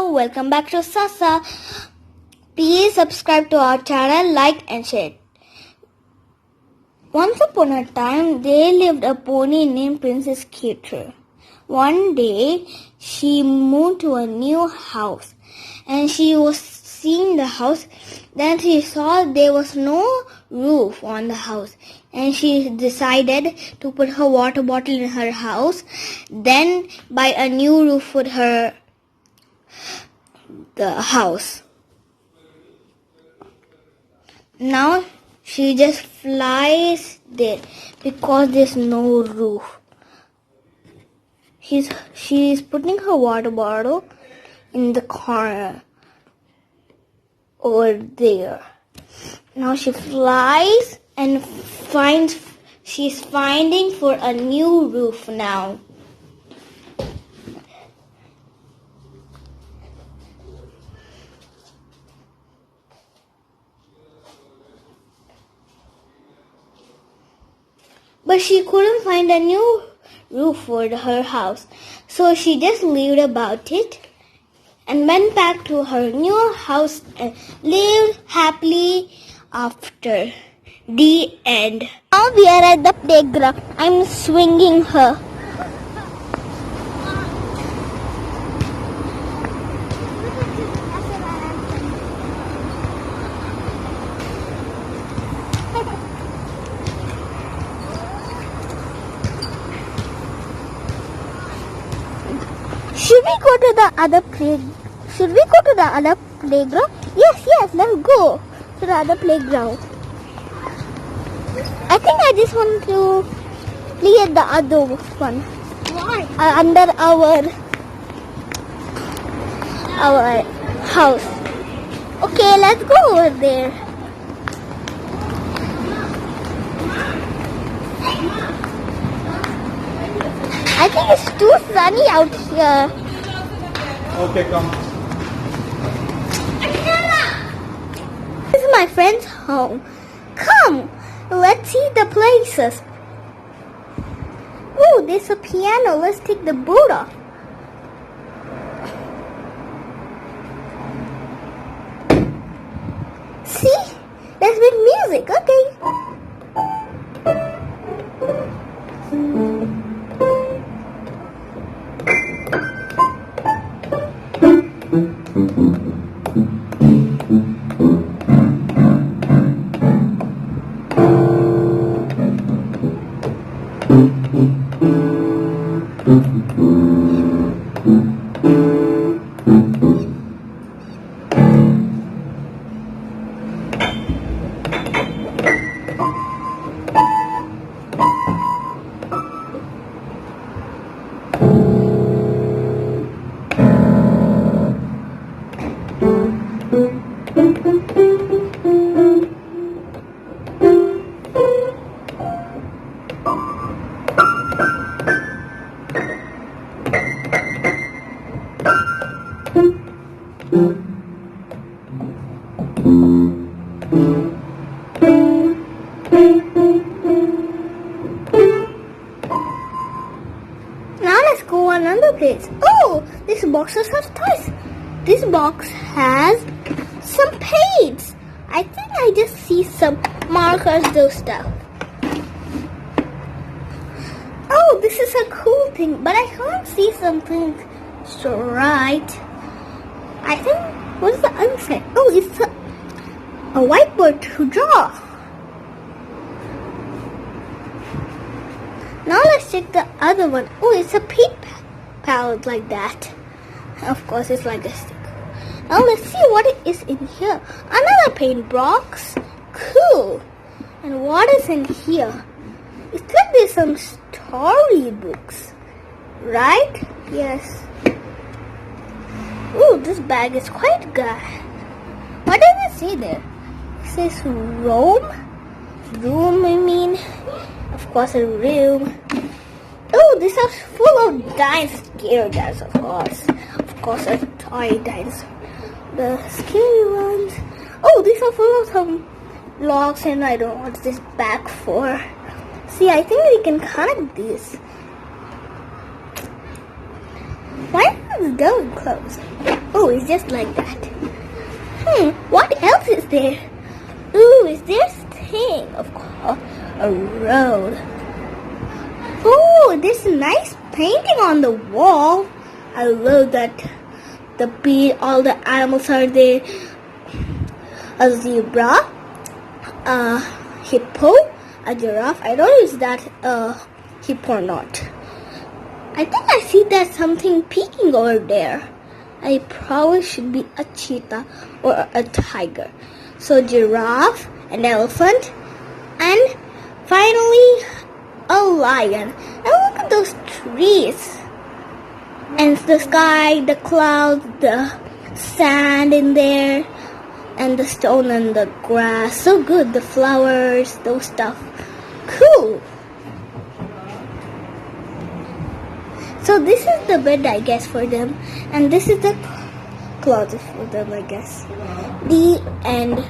Hello, welcome back to Sasa. Please subscribe to our channel, like and share. Once upon a time, there lived a pony named Princess Kater. One day, she moved to a new house and she was seeing the house. Then she saw there was no roof on the house and she decided to put her water bottle in her house, then buy a new roof for the house. Now she just flies there because there's no roof. She's putting her water bottle in the corner over there. Now she flies and she's finding for a new roof now. But she couldn't find a new roof for her house. So she just lived about it and went back to her new house and lived happily after. The end. Now we are at the playground. I'm swinging her. Should we go to the other playground? Yes, let's go to the other playground. I think I just want to play at the other one. Why? Under our house. Okay, let's go over there. I think it's too sunny out here. Okay, come. This is my friend's home. Come, let's see the places. Oh, there's a piano. Let's take the boot off. See? Let's make music. Okay. Now let's go another place. Oh, this box has toys. This box has some paints. I think I just see some markers, those stuff. Oh, this is a cool thing, but I can't see something right. I think, what is the other side? Oh, it's a whiteboard to draw. Now let's check the other one. Oh, it's a paint palette like that. Of course, it's like a sticker. Now let's see what it is in here. Another paint box. Cool. And what is in here? It could be some storybooks, right? Yes. Oh, this bag is quite good. What does it say there? It says room. Room, I mean. Of course, a room. Oh, this is full of dinosaurs. Scary dinosaurs, of course. Of course, a toy dinosaur. The scary ones. Oh, these are full of some logs, and I don't know what's this bag for. See, I think we can connect these. Why is the door closed? Oh, it's just like that. What else is there? Ooh, is this thing? Of course, a road. Oh, there's a nice painting on the wall. I love that. The bee, all the animals are there. A zebra, a hippo, a giraffe. I don't know if that hippo or not. I think I see that something peeking over there. I probably should be a cheetah or a tiger. So giraffe, an elephant, and finally a lion. And look at those trees. And the sky, the clouds, the sand in there, and the stone and the grass. So good, the flowers, those stuff. Cool. So this is the bed, I guess, for them. And this is the closet for them, I guess. The end.